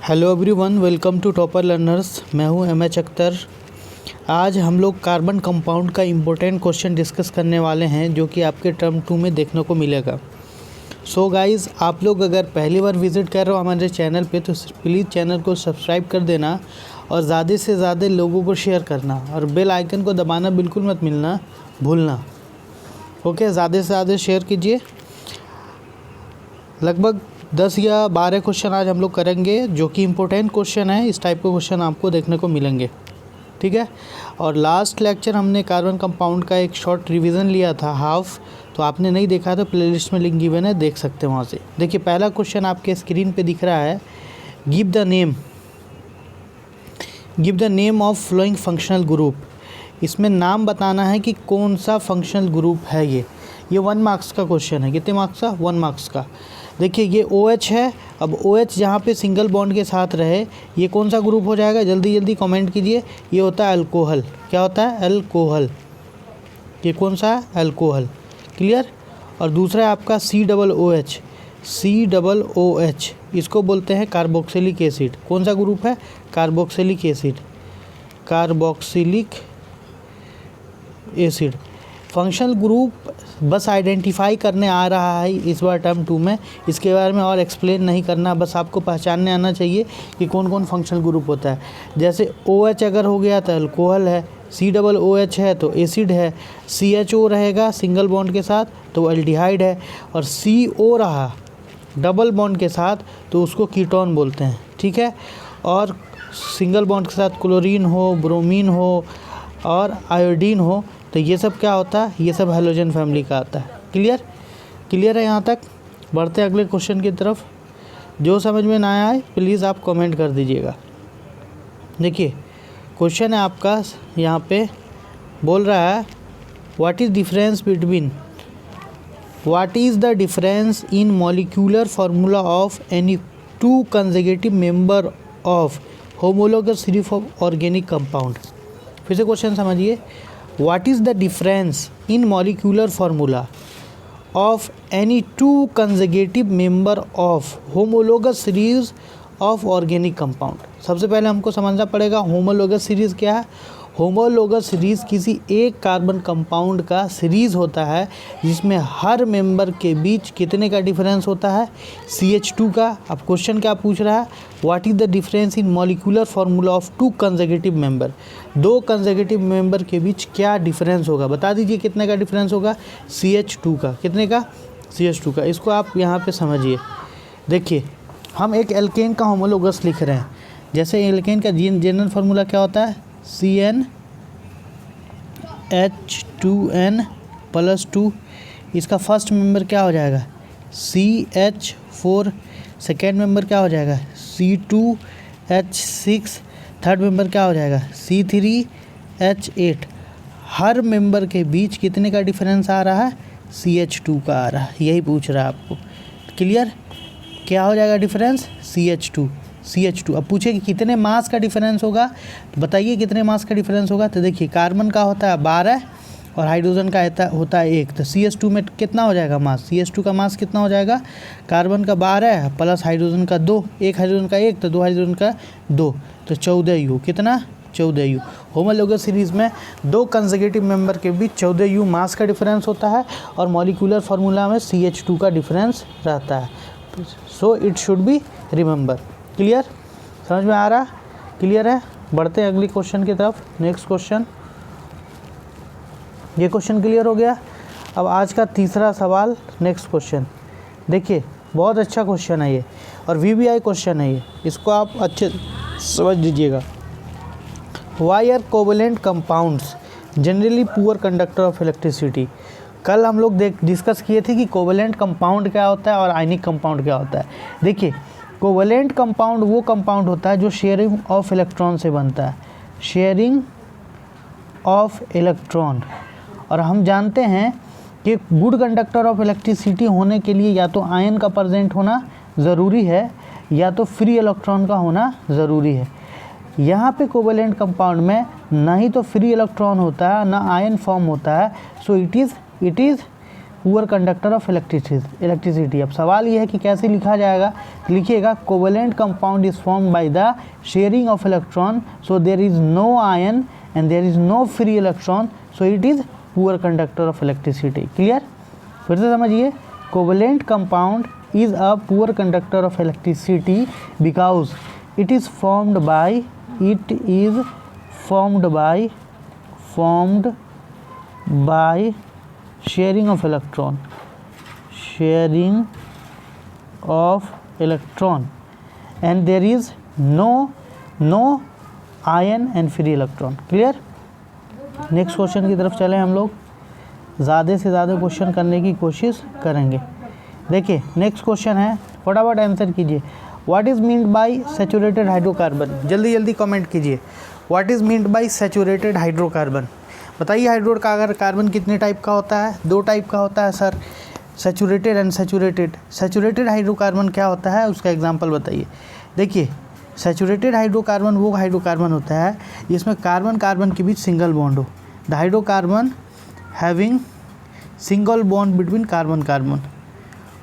Hello everyone, welcome to topper learners. मैं हूं MH Akhtar. आज हम लोग कार्बन कंपाउंड का इम्पोर्टेंट क्वेश्चन डिस्कस करने वाले हैं जो कि आपके टर्म 2 में देखने को मिलेगा। सो गाइस, आप लोग अगर पहली बार विज़िट कर रहे हो हमारे चैनल पे तो प्लीज़ चैनल को सब्सक्राइब कर देना और ज़्यादा से ज़्यादा लोगों को शेयर करना और बेल आइकन को दबाना बिल्कुल मत भूलना। ओके, ज़्यादा से ज़्यादा शेयर कीजिए। लगभग 10 या 12 क्वेश्चन आज हम लोग करेंगे जो कि इम्पोर्टेंट क्वेश्चन है। इस टाइप के क्वेश्चन आपको देखने को मिलेंगे, ठीक है। और लास्ट लेक्चर हमने कार्बन कंपाउंड का एक शॉर्ट रिवीजन लिया था हाफ, तो आपने नहीं देखा तो प्लेलिस्ट में लिंक गिवन है, देख सकते हैं वहाँ से। देखिए, पहला क्वेश्चन आपके स्क्रीन पे दिख रहा है। Give the name of following functional group. इसमें नाम बताना है कि कौन सा फंक्शनल ग्रुप है। ये 1 मार्क्स का क्वेश्चन है। कितने मार्क्स का? 1 मार्क्स का। देखिए, ये OH है। अब OH जहाँ पे सिंगल बॉन्ड के साथ रहे, ये कौन सा ग्रुप हो जाएगा? जल्दी जल्दी कमेंट कीजिए। ये होता है अल्कोहल। क्या होता है? अल्कोहल। ये कौन सा है? अल्कोहल। क्लियर। और दूसरा है आपका COOH। COOH इसको बोलते हैं कार्बोक्सिलिक एसिड। कौन सा ग्रुप है? Carboxylic acid. Carboxylic acid functional group बस आइडेंटिफाई करने आ रहा है इस बार टर्म 2 में। इसके बारे में और एक्सप्लेन नहीं करना, बस आपको पहचानने आना चाहिए कि कौन कौन फंक्शनल ग्रुप होता है। जैसे OH अगर हो गया तो अल्कोहल है, COOH है तो एसिड है, CHO रहेगा सिंगल बॉन्ड के साथ तो एल्डिहाइड है, और CO रहा डबल बॉन्ड के साथ तो उसको कीटोन बोलते हैं, ठीक है। और सिंगल बॉन्ड के साथ क्लोरीन हो, ब्रोमीन हो और आयोडीन हो तो ये सब क्या होता है? ये सब हैलोजन फैमिली का आता है। क्लियर है यहाँ तक? बढ़ते हैं अगले क्वेश्चन की तरफ। जो समझ में ना आए प्लीज़ आप कमेंट कर दीजिएगा। देखिए, क्वेश्चन है आपका यहाँ पे, बोल रहा है what is the difference in molecular formula of any 2 consecutive member of homologous series of organic compound. फिर से क्वेश्चन समझिए। What is the difference in molecular formula of any 2 consecutive member of homologous series of organic compound? सबसे पहले हमको समझना पड़ेगा homologous series क्या है। होमोलोगस सीरीज़ किसी एक कार्बन कंपाउंड का सीरीज़ होता है जिसमें हर मेंबर के बीच कितने का डिफरेंस होता है? CH2 का। अब क्वेश्चन क्या पूछ रहा है? What is the difference in molecular formula of 2 consecutive member. 2 consecutive member के बीच क्या डिफरेंस होगा? बता दीजिए कितने का डिफरेंस होगा? CH2 का। कितने का? CH2 का। इसको आप यहाँ पे समझिए। देखिए, हम एक एल्केन का होमोलोगस लिख रहे हैं। जैसे एल्केन का जनरल फार्मूला क्या होता है? CnH2n+2। इसका फर्स्ट मेंबर क्या हो जाएगा? CH4। सेकेंड मेंबर क्या हो जाएगा? C2H6। थर्ड मेंबर क्या हो जाएगा? C3H8। हर मेंबर के बीच कितने का डिफरेंस आ रहा है? CH2 का आ रहा है। यही पूछ रहा है आपको। क्लियर? क्या हो जाएगा डिफरेंस? CH2। अब पूछे कि कितने मास का डिफरेंस होगा, तो बताइए कितने मास का डिफरेंस होगा। तो देखिए, कार्बन का होता है 12 और हाइड्रोजन का होता है 1। तो CH2 में कितना हो जाएगा मास? CH2 का मास कितना हो जाएगा? कार्बन का 12 प्लस हाइड्रोजन का 2, एक हाइड्रोजन का 1 तो 2 हाइड्रोजन का 2, तो 14U। कितना? 14U। होमोलोगस सीरीज़ में 2 कंसेक्यूटिव मेंबर के बीच 14U मास का डिफरेंस होता है और मॉलिक्यूलर फार्मूला में CH2 का डिफरेंस रहता है। So it should be remember. Clear? समझ में आ रहा? क्लियर है? बढ़ते हैं अगली क्वेश्चन की तरफ। Next question. ये क्वेश्चन क्लियर हो गया। अब आज का तीसरा सवाल, नेक्स्ट क्वेश्चन। देखिए, बहुत अच्छा क्वेश्चन है ये और VBI क्वेश्चन है ये। इसको आप अच्छे समझ लीजिएगा। Why are covalent compounds generally poor conductor of electricity. कल हम लोग डिस्कस किए थे कि कोवेलेंट कंपाउंड क्या होता है और आयनिक कंपाउंड क्या होता है। देखिए, कोवेलेंट कंपाउंड वो कंपाउंड होता है जो शेयरिंग ऑफ इलेक्ट्रॉन से बनता है। Sharing of electron. और हम जानते हैं कि गुड कंडक्टर ऑफ इलेक्ट्रिसिटी होने के लिए या तो आयन का प्रेजेंट होना ज़रूरी है या तो फ्री इलेक्ट्रॉन का होना ज़रूरी है। यहाँ पे कोवेलेंट कंपाउंड में ना ही तो फ्री इलेक्ट्रॉन होता है ना आयन फॉर्म होता है। So it is poor conductor of electricity. अब सवाल ये है कि कैसे लिखा जाएगा, लिखिएगा covalent compound is form by the sharing of electron, so there is no ion and there is no free electron, so it is poor conductor of electricity. Clear? फिर से समझिए, covalent compound is a poor conductor of electricity because it is formed by sharing of electron and there is no ion and free electron। Clear? Next question की तरफ चलें हम लोग, ज़्यादा से ज़्यादा क्वेश्चन करने की कोशिश करेंगे। देखिए नेक्स्ट क्वेश्चन है, फटाफट आंसर कीजिए। What is meant by saturated hydrocarbon? जल्दी जल्दी कमेंट कीजिए। What is meant by saturated hydrocarbon? बताइए हाइड्रोकार्बन कितने टाइप का होता है? 2 टाइप का होता है sir, saturated and saturated. Saturated hydrocarbon क्या होता है, उसका एग्जांपल बताइए। देखिए सैचुरेटेड हाइड्रोकार्बन वो हाइड्रोकार्बन होता है जिसमें कार्बन कार्बन के बीच सिंगल बॉन्ड हो। The hydrocarbon having single bond between carbon carbon,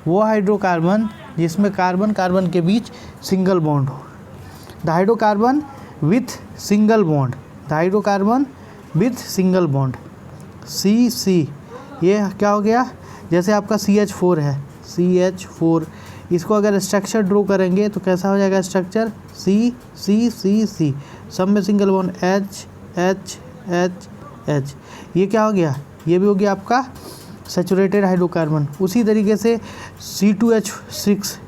वो हाइड्रोकार्बन जिसमें कार्बन कार्बन के बीच सिंगल बॉन्ड हो। The hydrocarbon with single bond, the hydrocarbon with single bond, CC, ये क्या हो गया? जैसे आपका CH4 है, CH4, इसको अगर स्ट्रक्चर ड्रॉ करेंगे तो कैसा हो जाएगा स्ट्रक्चर? C, सब में सिंगल बॉन्ड, H, ये क्या हो गया? ये भी हो गया आपका सैचुरेटेड हाइड्रोकार्बन। उसी तरीके से C2H6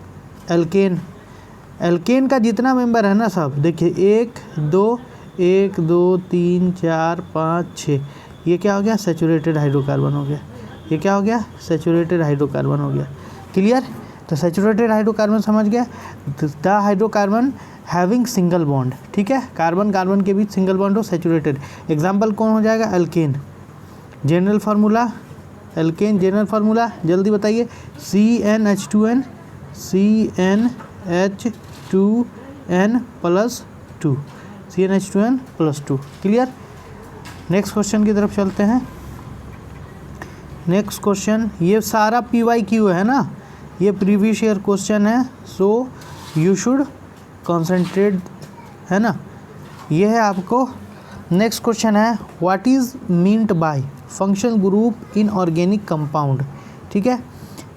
एल्केन का जितना मेंबर है ना सब, देखिए 1 2 3 4 5 6, ये क्या हो गया? सैचुरेटेड हाइड्रोकार्बन हो गया। ये क्या हो गया? सैचुरेटेड हाइड्रोकार्बन हो गया। क्लियर? तो सैचुरेटेड हाइड्रोकार्बन समझ गया, the hydrocarbon having single bond. ठीक है, कार्बन कार्बन के बीच सिंगल बॉन्ड हो, सैचुरेटेड। एग्जाम्पल कौन हो जाएगा? Alkane. General formula, alkane general formula जल्दी बताइए। CnH2n +2, CnH2n +2। Clear? Next question की तरफ चलते हैं। नेक्स्ट क्वेश्चन, ये सारा PYQ है ना, ये प्रीवियस ईयर क्वेश्चन है, सो यू शुड कॉन्सेंट्रेट, है ना, ये है आपको। नेक्स्ट क्वेश्चन है, what is meant by functional group in organic compound? ठीक है,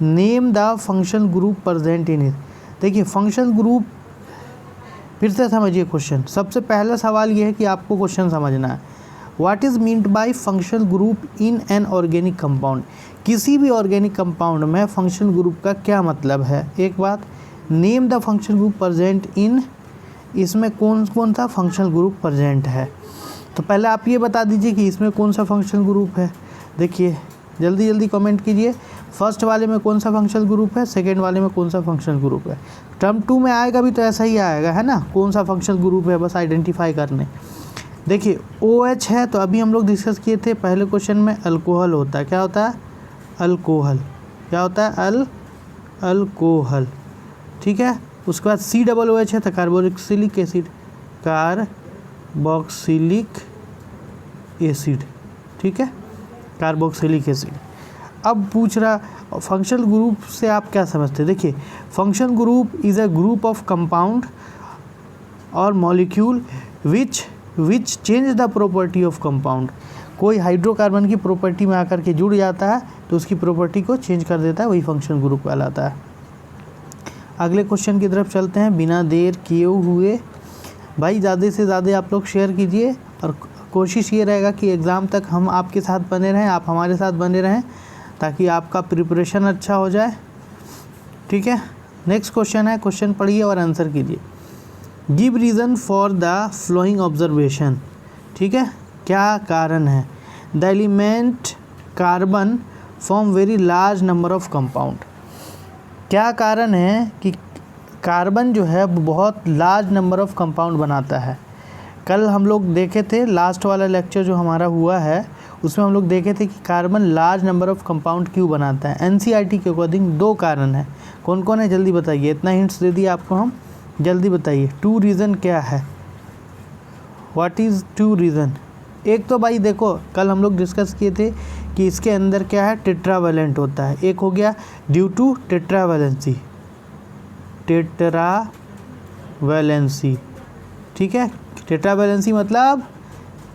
name the functional group present in it. देखिए फंक्शनल ग्रुप, फिर से समझिए क्वेश्चन। सबसे पहला सवाल ये है कि आपको क्वेश्चन समझना है। What is meant by functional group in an organic compound? किसी भी ऑर्गेनिक कंपाउंड में फंक्शनल ग्रुप का क्या मतलब है? एक बात, name the functional group present इन, इसमें कौन कौन सा फंक्शनल ग्रुप प्रेजेंट है? तो पहले आप ये बता दीजिए कि इसमें कौन सा फंक्शनल ग्रुप है। देखिए जल्दी जल्दी कमेंट कीजिए, फर्स्ट वाले में कौन सा फंक्शनल ग्रुप है, सेकंड वाले में कौन सा फंक्शनल ग्रुप है। टर्म 2 में आएगा भी तो ऐसा ही आएगा, है ना, कौन सा फंक्शनल ग्रुप है, बस आइडेंटिफाई करने। देखिए OH है तो अभी हम लोग डिस्कस किए थे पहले क्वेश्चन में, अल्कोहल होता है। क्या होता है? अल्कोहल। क्या होता है? अल्कोहल। ठीक है, उसके बाद COOH है तो कार्बोक्सिलिक एसिड। ठीक है, कार्बोक्सिलिक एसिड। अब पूछ रहा फंक्शनल ग्रुप से आप क्या समझते हैं? देखिए functional group is a group of compound और molecule which change the property of compound. कोई हाइड्रोकार्बन की प्रॉपर्टी में आकर के जुड़ जाता है तो उसकी प्रॉपर्टी को चेंज कर देता है, वही फंक्शनल ग्रुप कहलाता है। अगले क्वेश्चन की तरफ चलते हैं बिना देर किए हुए। भाई ज़्यादा से ज़्यादा आप लोग शेयर कीजिए और कोशिश ये रहेगा कि एग्ज़ाम तक हम आपके साथ बने रहें, आप हमारे साथ बने रहें, ताकि आपका प्रिपरेशन अच्छा हो जाए। ठीक है, नेक्स्ट क्वेश्चन है, क्वेश्चन पढ़िए और आंसर कीजिए। Give reason for the flowing observation. ठीक है, क्या कारण है? The element carbon form very large number of compound. क्या कारण है कि कार्बन जो है वो बहुत लार्ज नंबर ऑफ कंपाउंड बनाता है? कल हम लोग देखे थे, लास्ट वाला लेक्चर जो हमारा हुआ है उसमें हम लोग देखे थे कि carbon large number of compound क्यों बनाता है। NCERT के अकॉर्डिंग 2 कारण है। कौन कौन है जल्दी बताइए, इतना हिंट्स दे दिया आपको हम, जल्दी बताइए। 2 रीज़न क्या है? What is 2 reason? एक तो भाई देखो कल हम लोग डिस्कस किए थे कि इसके अंदर क्या है, टेट्रावैलेंट होता है। एक हो गया ड्यू टू टेट्रावैलेंसी, टेट्रावैलेंसी, ठीक है। टेट्रावैलेंसी मतलब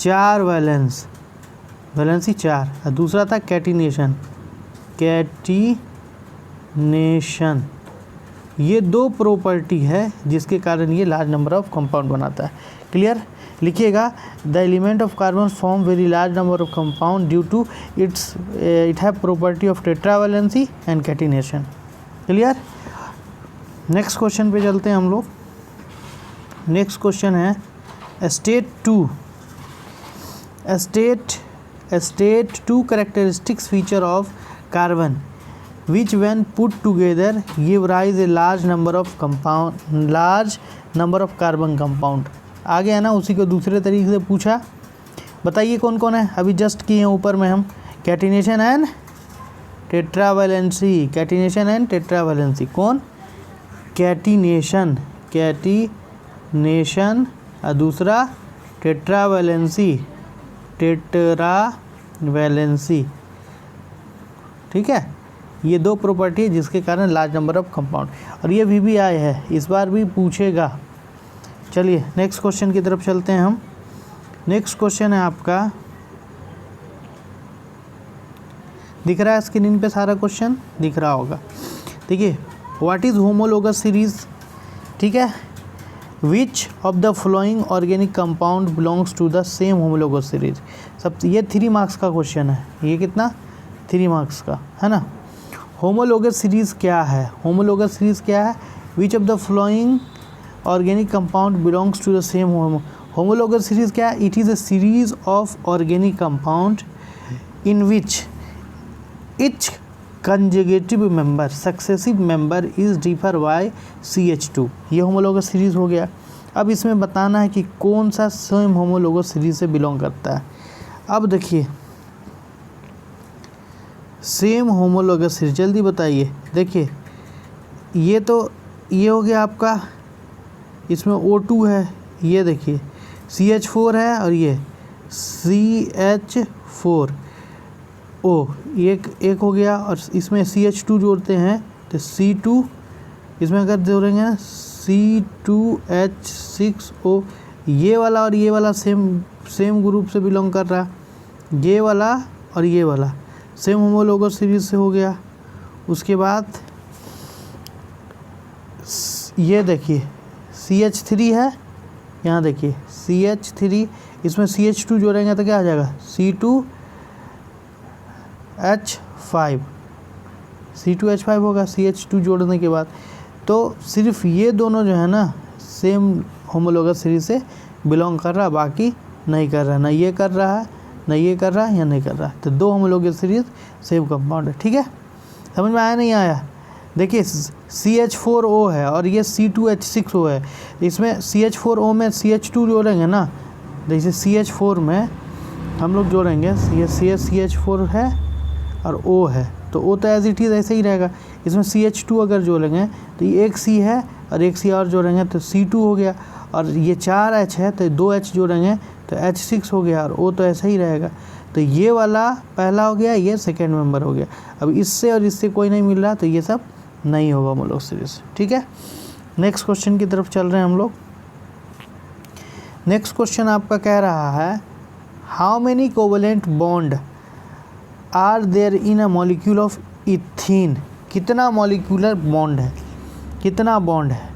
4 वैलेंस, वैलेंसी 4। और दूसरा था कैटिनेशन, कैटिनेशन। ये 2 प्रॉपर्टी है जिसके कारण ये लार्ज नंबर ऑफ कंपाउंड बनाता है। क्लियर? लिखिएगा, the element of carbon form very large number of compound due to it have property of tetravalency and catenation. Clear? Next question पे चलते हैं हम लोग। नेक्स्ट क्वेश्चन है state 2 characteristics feature of carbon which when put together give rise a large number of carbon compound। आ गया ना, उसी को दूसरे तरीके से पूछा। बताइए कौन कौन है, अभी जस्ट किए हैं ऊपर में हम, catenation and tetravalency, catenation and tetravalency. कौन? कैटिनेशन, कैटिनेशन, और दूसरा टेट्रावैलेंसी, टेट्रावैलेंसी, ठीक है। ये 2 प्रॉपर्टी है जिसके कारण लार्ज नंबर ऑफ कंपाउंड, और ये भी आए है, इस बार भी पूछेगा। चलिए नेक्स्ट क्वेश्चन की तरफ चलते हैं हम। नेक्स्ट क्वेश्चन है आपका, दिख रहा है स्क्रीन पे, सारा क्वेश्चन दिख रहा होगा। देखिए, व्हाट इज़ होमोलोगस सीरीज, ठीक है। Which of the following organic compound belongs to the same homologous series. सब ये 3 मार्क्स का क्वेश्चन है, ये कितना, 3 मार्क्स का है ना। होमोलोगस सीरीज़ क्या है, होमोलोगस सीरीज़ क्या है, which of the following organic compound belongs to the same homologous series क्या है, it is a series of organic compound in which each conjugative member successive member is differ by CH2। ये homologous series हो गया। अब इसमें बताना है कि कौन सा सेम होमोलोगस सीरीज़ से बिलोंग करता है। अब देखिए, सेम होमोलोगस सीरीज, जल्दी बताइए। देखिए, ये तो ये हो गया आपका, इसमें O2 है, ये देखिए CH4 है, और ये CH4 O एक हो गया, और इसमें CH2 जोड़ते हैं तो C2, इसमें अगर जोड़ेंगे C2H6O, ये वाला और ये वाला सेम ग्रुप से बिलोंग कर रहा है, ये वाला और ये वाला सेम होमोलोगस सीरीज से हो गया। उसके बाद ये देखिए CH3 है, यहाँ देखिए CH3, इसमें CH2 जोड़ेंगे तो क्या आ जाएगा, C2H5 होगा CH2 जोड़ने के बाद। तो सिर्फ ये दोनों जो है ना सेम होमोलोगस सीरीज से बिलोंग कर रहा, बाकी नहीं कर रहा, ना ये कर रहा है, ना ये कर रहा है, या नहीं कर रहा। तो 2 होमोलोगस सीरीज सेम कंपाउंड है, ठीक है। समझ में आया नहीं आया? देखिए, CH4O है और ये C2H6O है। इसमें CH4O में CH2 जोड़ेंगे ना, जैसे CH4 में हम लोग जोड़ेंगे, ये CH4 है और O है, तो O तो एज इट इज़ ऐसे ही रहेगा। इसमें CH2 अगर जोड़ेंगे तो ये एक C है और एक C और जोड़ेंगे तो C2 हो गया, और ये 4H है तो 2H जोड़ेंगे तो H6 हो गया, और O तो ऐसा ही रहेगा। तो ये वाला पहला हो गया, ये सेकेंड मेंबर हो गया। अब इससे और इससे कोई नहीं मिल रहा तो ये सब नहीं होगा होमोलोगस सीरीज, ठीक है। नेक्स्ट क्वेश्चन की तरफ चल रहे हैं हम लोग। नेक्स्ट क्वेश्चन आपका कह रहा है, how many covalent bond are there in a molecule of ethene. कितना मॉलिक्यूलर बॉन्ड है, कितना बॉन्ड है।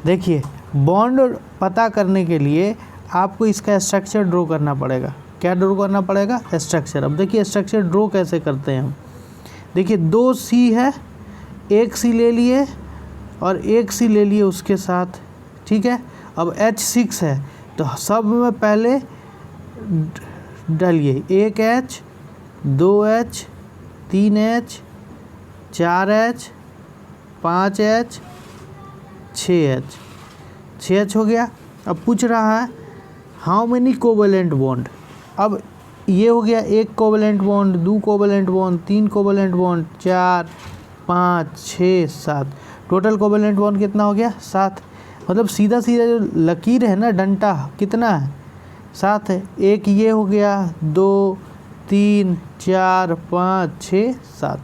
देखिए, बॉन्ड पता करने के लिए आपको इसका स्ट्रक्चर ड्रॉ करना पड़ेगा। क्या ड्रॉ करना पड़ेगा? स्ट्रक्चर। अब देखिए स्ट्रक्चर ड्रॉ कैसे करते हैं हम। देखिए 2 C है, एक C ले लिए और एक C ले लिए उसके साथ, ठीक है। अब H6 है तो सब में पहले डालिए 1H, 2H, 3H, 4H, 5H, 6H हो गया। अब पूछ रहा है हाउ मेनी कोवलेंट बॉन्ड। अब ये हो गया 1 covalent bond, 2 covalent bond, 3 covalent bond, 4, 5, 6, 7। Total covalent bond कितना हो गया? 7। मतलब सीधा सीधा जो लकीर है ना, डंटा, कितना है? 7 है। एक ये हो गया, 2, 3 4 5 6 7।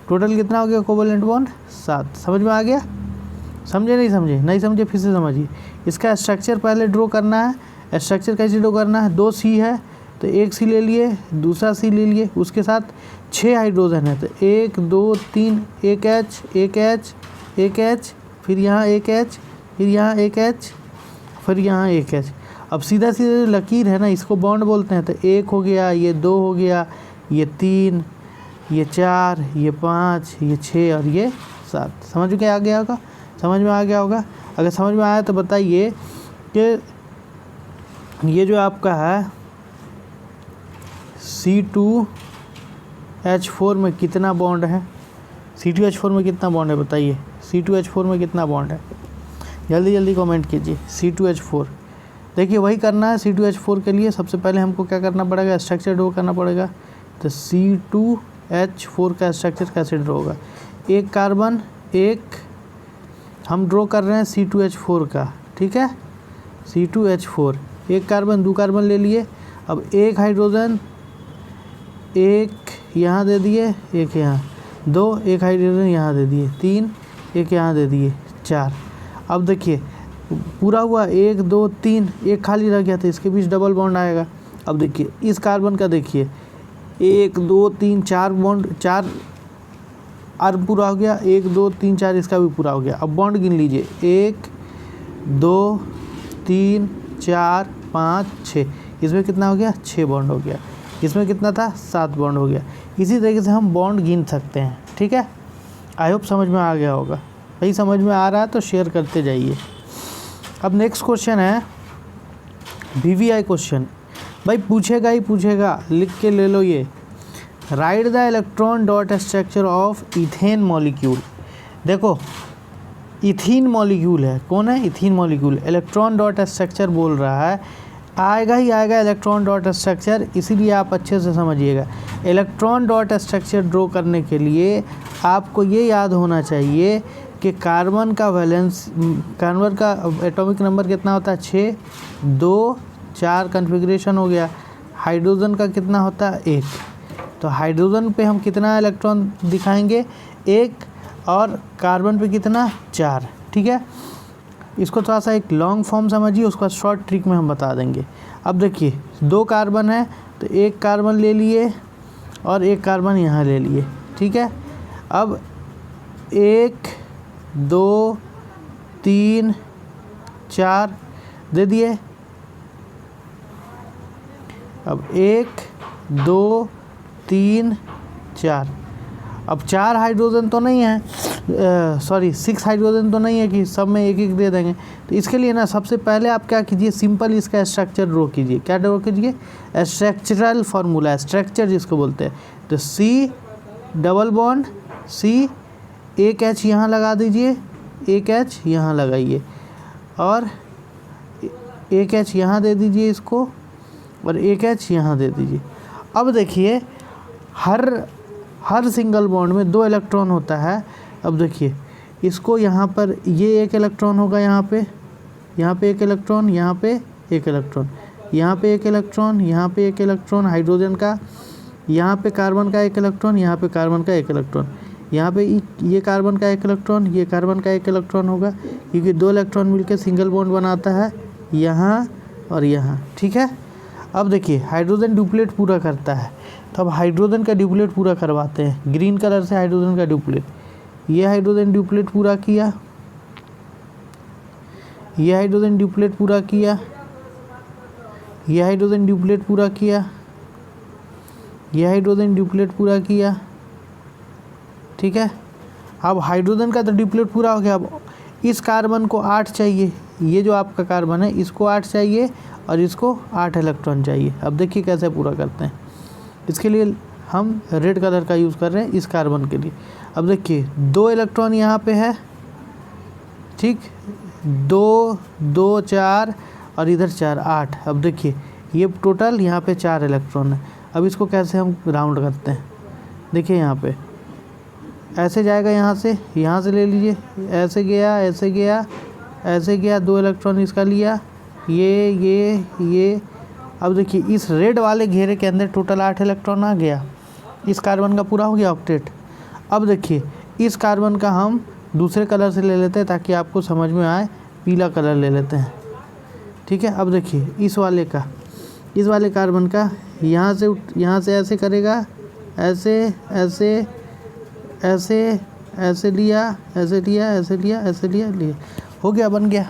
टोटल कितना हो गया कोवेलेंट बॉन्ड? 7। समझ में आ गया? समझे नहीं समझे? नहीं समझे फिर से समझिए। इसका स्ट्रक्चर पहले ड्रॉ करना है। स्ट्रक्चर कैसे ड्रॉ करना है? 2 सी है तो एक सी ले लिए, दूसरा सी ले लिए, उसके साथ 6 हाइड्रोजन है तो 1 2 3, एक एच, एक एच, एक एच, फिर यहाँ एक एच, फिर यहाँ एक एच, फिर यहाँ एक एच। अब सीधा सीधा लकीर है ना, इसको बॉन्ड बोलते हैं। तो 1 हो गया, ये 2 हो गया, ये 3, ये 4, ये 5, ये 6 और ये 7। समझ में आ गया होगा? समझ में आ गया होगा? अगर समझ में आया तो बताइए कि ये जो आपका है C2H4 में कितना बॉन्ड है? C2H4 में कितना बॉन्ड है बताइए? C2H4 में कितना बॉन्ड है? जल्दी जल्दी कमेंट कीजिए। C2H4 देखिए वही करना है। C2H4 के लिए सबसे पहले हमको क्या करना पड़ेगा? स्ट्रक्चर ड्रॉ करना पड़ेगा। तो C2H4 का स्ट्रक्चर कैसे ड्रॉ होगा? एक कार्बन, एक हम ड्रॉ कर रहे हैं C2H4 का, ठीक है? C2H4 एक कार्बन, 2 कार्बन ले लिए। अब एक हाइड्रोजन, एक यहाँ दे दिए, एक यहाँ, 2 एक हाइड्रोजन यहाँ दे दिए, 3 एक यहाँ दे दिए, 4। अब देखिए पूरा हुआ 1 2 3, एक खाली रह गया था, इसके बीच डबल बॉन्ड आएगा। अब देखिए इस कार्बन का देखिए 1 2 3 4 बॉन्ड, 4 और पूरा हो गया, 1 2 3 4 इसका भी पूरा हो गया। अब बॉन्ड गिन लीजिए 1 2 3 4 5 6, इसमें कितना हो गया? 6 बॉन्ड हो गया। इसमें कितना था? 7 बॉन्ड हो गया। इसी तरीके से हम बॉन्ड गिन सकते हैं, ठीक है? आई होप समझ में आ गया होगा। भाई समझ में आ रहा है तो शेयर करते जाइए। अब नेक्स्ट क्वेश्चन है VVI क्वेश्चन। भाई पूछेगा ही पूछेगा, लिख के ले लो ये। Right the electron dot structure of ethane molecule. देखो इथीन मॉलिक्यूल है, कौन है? Ethene molecule. Electron dot structure बोल रहा है, आएगा ही आएगा इलेक्ट्रॉन डॉट स्ट्रक्चर, इसीलिए आप अच्छे से समझिएगा। इलेक्ट्रॉन डॉट स्ट्रक्चर ड्रॉ करने के लिए आपको ये याद होना चाहिए कि कार्बन का वैलेंस, कार्बन का एटॉमिक नंबर कितना होता है? 6 2 4 कन्फिग्रेशन हो गया। हाइड्रोजन का कितना होता है? 1। तो हाइड्रोजन पे हम कितना इलेक्ट्रॉन दिखाएंगे? 1। और कार्बन पे कितना? 4। ठीक है, इसको थोड़ा सा एक लॉन्ग फॉर्म समझिए, उसका शॉर्ट ट्रिक में हम बता देंगे। अब देखिए 2 कार्बन है तो एक कार्बन ले लिए और एक कार्बन यहाँ ले लिए, ठीक है? अब 1 2 3 4 दे दिए। अब 1 2 3 4। अब 4 हाइड्रोजन तो नहीं है, 6 हाइड्रोजन तो नहीं है कि सब में एक एक दे देंगे। तो इसके लिए ना सबसे पहले आप क्या कीजिए, सिंपल इसका स्ट्रक्चर ड्रॉ कीजिए। क्या ड्रॉ कीजिए? स्ट्रक्चरल फार्मूला, स्ट्रक्चर जिसको बोलते हैं। तो C डबल बॉन्ड C, एक H यहाँ लगा दीजिए, एक H यहाँ लगाइए और एक H यहाँ दे दीजिए इसको और एक H यहाँ दे दीजिए। अब देखिए हर सिंगल बॉन्ड में 2 इलेक्ट्रॉन होता है। अब देखिए इसको यहाँ पर ये एक इलेक्ट्रॉन होगा, यहाँ पे एक इलेक्ट्रॉन, यहाँ पे एक इलेक्ट्रॉन, यहाँ पे एक इलेक्ट्रॉन, यहाँ पे एक इलेक्ट्रॉन हाइड्रोजन का, यहाँ पे कार्बन का एक इलेक्ट्रॉन, यहाँ पे कार्बन का एक इलेक्ट्रॉन, यहाँ पे ये कार्बन का एक इलेक्ट्रॉन, ये कार्बन का एक इलेक्ट्रॉन होगा, क्योंकि 2 इलेक्ट्रॉन मिलकर सिंगल बॉन्ड बनाता है यहाँ और यहाँ, ठीक है? अब देखिए हाइड्रोजन ड्यूप्लेट पूरा करता है, तो अब हाइड्रोजन का ड्यूप्लेट पूरा करवाते हैं। ग्रीन कलर से हाइड्रोजन का ड्यूप्लेट, ये हाइड्रोजन ड्यूप्लेट पूरा किया, ये हाइड्रोजन ड्यूप्लेट पूरा किया, ये हाइड्रोजन ड्यूप्लेट पूरा किया, ये हाइड्रोजन ड्यूप्लेट पूरा किया, ठीक है? अब हाइड्रोजन का तो ड्यूप्लेट पूरा हो गया। अब इस कार्बन को 8 चाहिए, ये जो आपका कार्बन है इसको 8 चाहिए और इसको 8 इलेक्ट्रॉन चाहिए। अब देखिए कैसे पूरा करते हैं। इसके लिए हम रेड कलर का यूज़ कर रहे हैं इस कार्बन के लिए। अब देखिए 2 इलेक्ट्रॉन यहाँ पे है, ठीक, 2 2 4 और इधर 4 8। अब देखिए ये टोटल यहाँ पे 4 इलेक्ट्रॉन है। अब इसको कैसे हम राउंड करते हैं, देखिए यहाँ पे ऐसे जाएगा, यहाँ से ले लीजिए, ऐसे गया, ऐसे गया, ऐसे गया, 2 इलेक्ट्रॉन इसका लिया, ये अब देखिए इस रेड वाले घेरे के अंदर टोटल 8 इलेक्ट्रॉन आ गया, इस कार्बन का पूरा हो गया ऑक्टेट। अब देखिए इस कार्बन का हम दूसरे कलर से ले लेते हैं ताकि आपको समझ में आए, पीला कलर ले लेते हैं, ठीक है। अब देखिए इस वाले कार्बन का यहाँ से ऐसे करेगा, ऐसे ऐसे ऐसे ऐसे लिया, ऐसे लिया, ऐसे लिया, ऐसे लिया, हो गया, बन गया।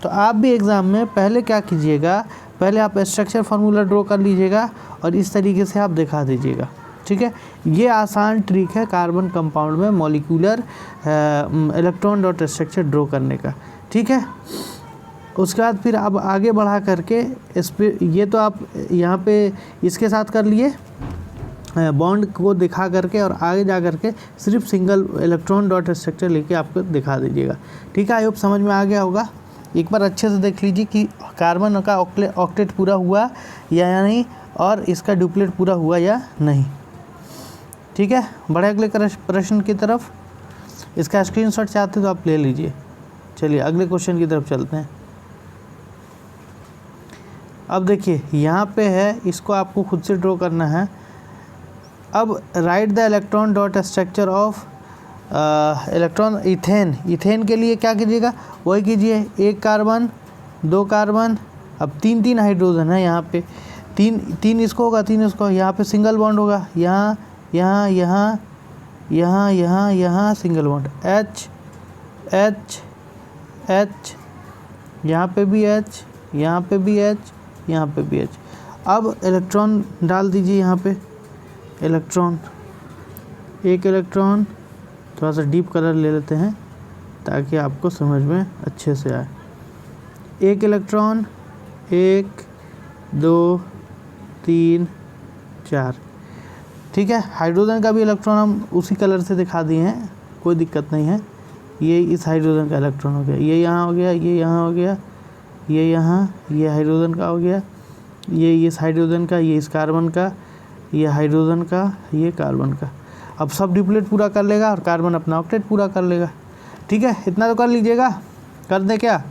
तो आप भी एग्ज़ाम में पहले क्या कीजिएगा, पहले आप स्ट्रक्चर फार्मूला ड्रॉ कर लीजिएगा और इस तरीके से आप दिखा दीजिएगा, ठीक है। ये आसान ट्रिक है कार्बन कंपाउंड में molecular electron dot structure draw करने का, ठीक है। उसके बाद फिर अब आगे बढ़ा करके इस पर ये तो आप यहाँ पे इसके साथ कर लिए बॉन्ड को दिखा करके, और आगे जा करके सिर्फ सिंगल इलेक्ट्रॉन डॉट स्ट्रक्चर लेके आपको दिखा दीजिएगा, ठीक है। आई होप समझ में आ गया होगा। एक बार अच्छे से देख लीजिए कि कार्बन का ऑक्टेट पूरा हुआ या नहीं, और इसका डुप्लेट पूरा हुआ या नहीं, ठीक है। बढ़े अगले प्रश्न की तरफ। इसका स्क्रीनशॉट चाहते तो आप ले लीजिए। चलिए अगले क्वेश्चन की तरफ चलते हैं। अब देखिए यहाँ पे है, इसको आपको खुद से ड्रॉ करना है। अब right the electron dot structure of electron ethane के लिए क्या कीजिएगा, वही कीजिए, 1 कार्बन 2 कार्बन, अब 3 हाइड्रोजन है यहाँ पे, 3 इसको होगा, 3 इसको, यहाँ पे सिंगल बॉन्ड होगा, यहाँ यहाँ यहाँ यहाँ यहाँ यहाँ single bond, H H H, यहाँ पे भी H, यहाँ पे भी H, यहाँ पे भी H। अब इलेक्ट्रॉन डाल दीजिए यहाँ पे, इलेक्ट्रॉन, एक इलेक्ट्रॉन, थोड़ा सा डीप कलर ले लेते हैं ताकि आपको समझ में अच्छे से आए। एक इलेक्ट्रॉन, 1 2 3 4, ठीक है। हाइड्रोजन का भी इलेक्ट्रॉन हम उसी कलर से दिखा दिए हैं, कोई दिक्कत नहीं है। ये इस हाइड्रोजन का इलेक्ट्रॉन हो गया, ये यहाँ हो गया, ये यहाँ हो गया, ये यहाँ, ये हाइड्रोजन का हो गया, ये इस हाइड्रोजन का, ये इस कार्बन का, ये हाइड्रोजन का, ये कार्बन का। अब सब डिप्लेट पूरा कर लेगा और कार्बन अपना ऑक्टेट पूरा कर लेगा, ठीक है। इतना तो कर लीजिएगा, कर दें क्या,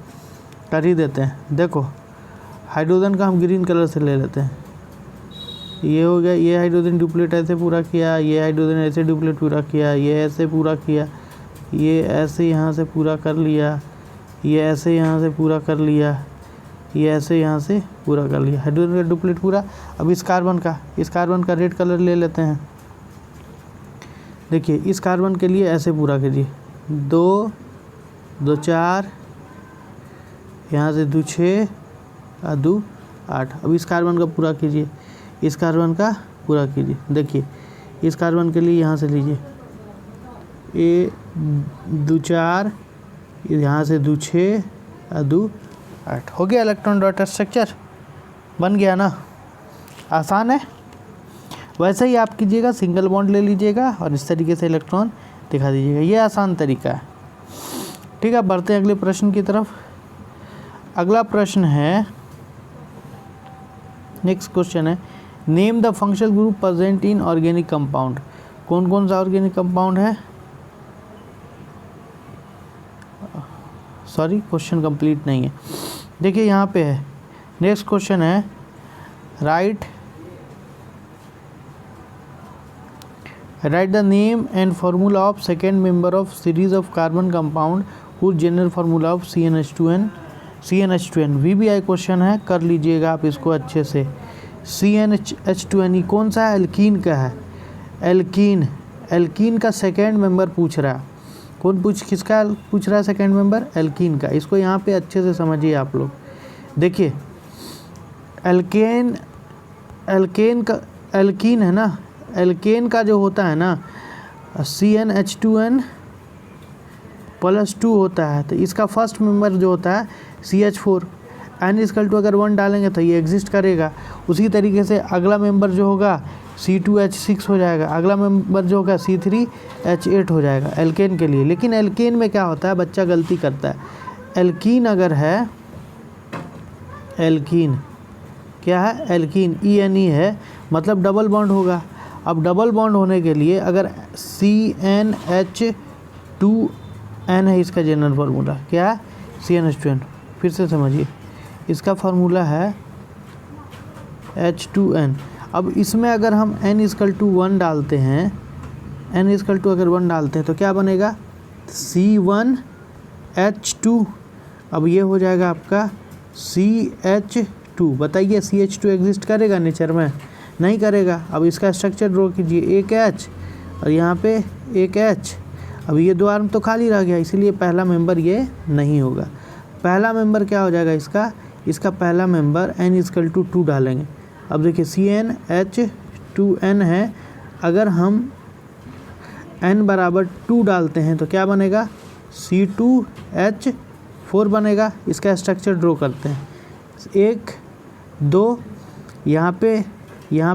कर ही देते हैं। देखो हाइड्रोजन का हम ग्रीन कलर से ले लेते हैं, ये हो गया, ये हाइड्रोजन डुप्लेट ऐसे पूरा किया, ये हाइड्रोजन ऐसे डुप्लेट पूरा किया, ये ऐसे पूरा किया, ये ऐसे यहाँ से पूरा कर लिया, ये ऐसे यहाँ से पूरा कर लिया, ये ऐसे यहाँ से पूरा कर लिया, हाइड्रोजन का डुप्लेट पूरा। अब इस कार्बन का रेड कलर ले लेते हैं। देखिए इस कार्बन के लिए ऐसे पूरा कीजिए, 2 2 4, यहाँ से 2 6 और 2 8। अब इस कार्बन का पूरा कीजिए, इस कार्बन का पूरा कीजिए। देखिए इस कार्बन के लिए यहाँ से लीजिए, 2 4, यहाँ से 2 6 और 2 8, हो गया इलेक्ट्रॉन डॉट स्ट्रक्चर, बन गया ना, आसान है। वैसे ही आप कीजिएगा, सिंगल बॉन्ड ले लीजिएगा और इस तरीके से इलेक्ट्रॉन दिखा दीजिएगा, ये आसान तरीका है, ठीक है। बढ़ते हैं अगले प्रश्न की तरफ। अगला प्रश्न है, नेक्स्ट क्वेश्चन है, name the functional group present in organic compound. कौन कौन सा ऑर्गेनिक कंपाउंड है, सॉरी क्वेश्चन कंप्लीट नहीं है। देखिए यहाँ पे है, नेक्स्ट क्वेश्चन है, write the name and formula of second member of series of carbon compound whose general formula of CnH2n। VBI question है, कर लीजिएगा आप इसको अच्छे से। CnH2n कौन सा है, एल्कीन का है, एल्कीन का सेकेंड मेंबर पूछ रहा है। किसका पूछ रहा है सेकेंड मेंबर, एल्कीन का। इसको यहाँ पे अच्छे से समझिए आप लोग। देखिए एल्कीन है ना, एल्केन का जो होता है ना CnH2n +2 होता है, तो इसका फर्स्ट मेंबर जो होता है CH4, n= अगर 1 डालेंगे तो ये एग्जिस्ट करेगा। उसी तरीके से अगला मेंबर जो होगा C2H6 हो जाएगा, अगला मेंबर जो होगा C3H8 हो जाएगा एल्केन के लिए। लेकिन एल्केन में क्या होता है, बच्चा गलती करता है। एल्कीन अगर है, एल्कीन क्या है, एल्कीन ENE है, मतलब डबल बॉन्ड होगा। अब डबल बॉन्ड होने के लिए अगर CnH2n है, इसका जनरल फार्मूला क्या है, CnH2n। फिर से समझिए, इसका फार्मूला है H2N। अब इसमें अगर हम n=1 डालते हैं, n= अगर 1 डालते हैं तो क्या बनेगा C1H2। अब ये हो जाएगा आपका CH2। बताइए CH2 एग्जिस्ट करेगा नेचर में? नहीं करेगा। अब इसका स्ट्रक्चर ड्रॉ कीजिए, एक H और यहाँ पे एक H। अब ये 2 आर्म तो खाली रह गया, इसीलिए पहला मेंबर ये नहीं होगा। पहला मेंबर क्या हो जाएगा इसका पहला मेंबर n=2 डालेंगे। अब देखिए CnH2n है, अगर हम n=2 डालते हैं तो क्या बनेगा C2H4 बनेगा। इसका स्ट्रक्चर ड्रॉ करते हैं, 1 2, यहाँ पे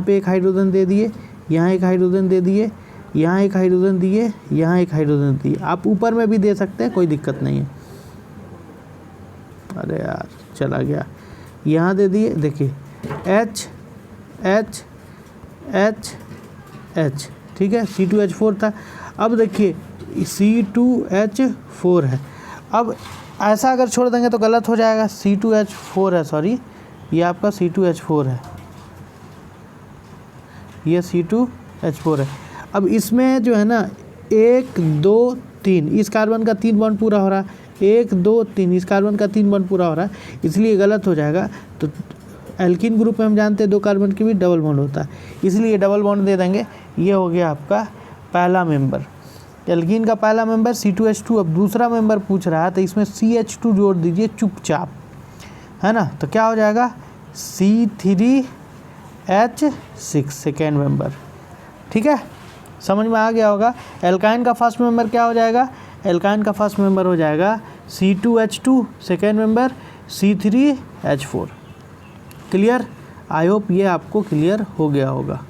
एक हाइड्रोजन दे दिए, यहाँ एक हाइड्रोजन दे दिए, यहाँ एक हाइड्रोजन दिए, यहाँ एक हाइड्रोजन दिए। आप ऊपर में भी दे सकते हैं, कोई दिक्कत नहीं है। अरे यार चला गया, यहाँ दे दिए। देखिए H H H H, ठीक है, C2H4 था। अब देखिए C2H4 है। अब ऐसा अगर छोड़ देंगे तो गलत हो जाएगा। C2H4 है, सॉरी, ये आपका C2H4 है, ये C2H4 है। अब इसमें जो है ना 1 2 3, इस कार्बन का 3 बॉन्ड पूरा हो रहा है, 1 2 3, इस कार्बन का 3 बॉन्ड पूरा हो रहा है, इसलिए गलत हो जाएगा। तो एल्कीन ग्रुप में हम जानते हैं 2 कार्बन की भी डबल बॉन्ड होता है, इसलिए डबल बॉन्ड दे देंगे। ये हो गया आपका पहला मेंबर, एल्कीन का पहला मेंबर C2H2। अब दूसरा मेंबर पूछ रहा है तो इसमें CH2 जोड़ दीजिए चुपचाप, है ना। तो क्या हो जाएगा C3H6 सेकेंड मेंबर, ठीक है, समझ में आ गया होगा। एल्काइन का फर्स्ट मेंबर क्या हो जाएगा? एल्काइन का फर्स्ट मेंबर हो जाएगा C2H2 second member C3H4। Clear? I hope ये आपको क्लियर हो गया होगा।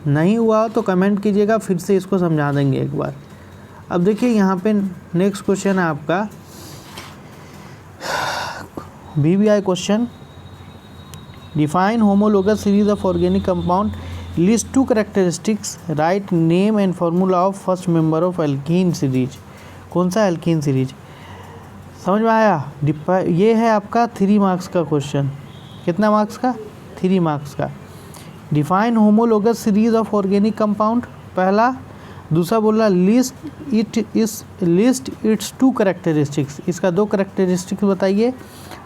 नहीं हुआ हो तो कमेंट कीजिएगा, फिर से इसको समझा देंगे एक बार। अब देखिए यहाँ पे नेक्स्ट क्वेश्चन है आपका BBI question. Define homologous series of organic compound, list 2 characteristics, write name and formula of first member of alkene series. कौन सा एल्कीन सीरीज? समझ में आया? ये है आपका 3 मार्क्स का क्वेश्चन। कितना मार्क्स का? 3 मार्क्स का। Define homologous series of organic compound पहला। दूसरा बोला लिस्ट इट्स 2 कैरेक्टरिस्टिक्स, इसका 2 कैरेक्टरिस्टिक्स बताइए।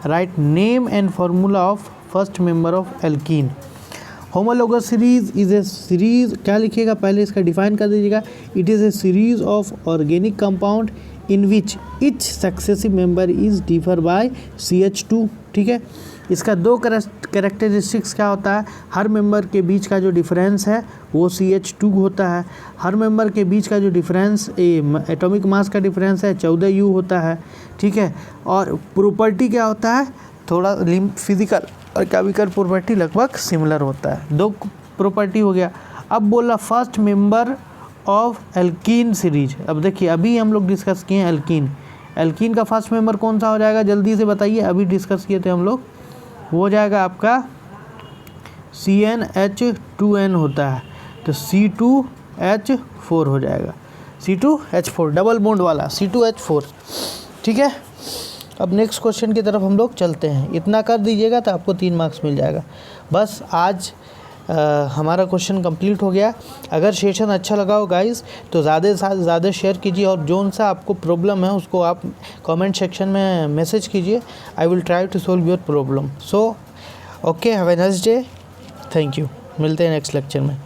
Write name and formula of first member of alkene. Homologous series is a series, क्या लिखिएगा पहले इसका डिफाइन कर दीजिएगा। It is a series of organic compound in which etch successive member is differ by CH2, ठीक है। इसका 2 characteristics क्या होता है? हर मेंबर के बीच का जो डिफरेंस है वो CH2 होता है। हर मेंबर के बीच का जो डिफरेंस एटॉमिक मास का डिफरेंस है 14U होता है, ठीक है। और प्रॉपर्टी क्या होता है? थोड़ा फिजिकल और केमिकल प्रॉपर्टी लगभग सिमिलर होता है। 2 प्रॉपर्टी हो गया। अब बोला first member of alkene series. अब देखिए अभी हम लोग डिस्कस किए हैं एल्कीन। एल्कीन का फर्स्ट मेंबर कौन सा हो जाएगा? जल्दी से बताइए, अभी डिस्कस किए थे हम लोग। वो हो जाएगा आपका CnH2n होता है, तो C2H4 हो जाएगा। C2H4 डबल बॉन्ड वाला C2H4, ठीक है। अब नेक्स्ट क्वेश्चन की तरफ हम लोग चलते हैं। इतना कर दीजिएगा तो आपको 3 मार्क्स मिल जाएगा। बस आज हमारा क्वेश्चन कंप्लीट हो गया। अगर सेशन अच्छा लगा हो गाइस तो ज़्यादा से ज़्यादा शेयर कीजिए, और जोन सा आपको प्रॉब्लम है उसको आप कमेंट सेक्शन में मैसेज कीजिए। I will try to solve your problem. So okay, have a nice day, thank you. मिलते हैं नेक्स्ट लेक्चर में।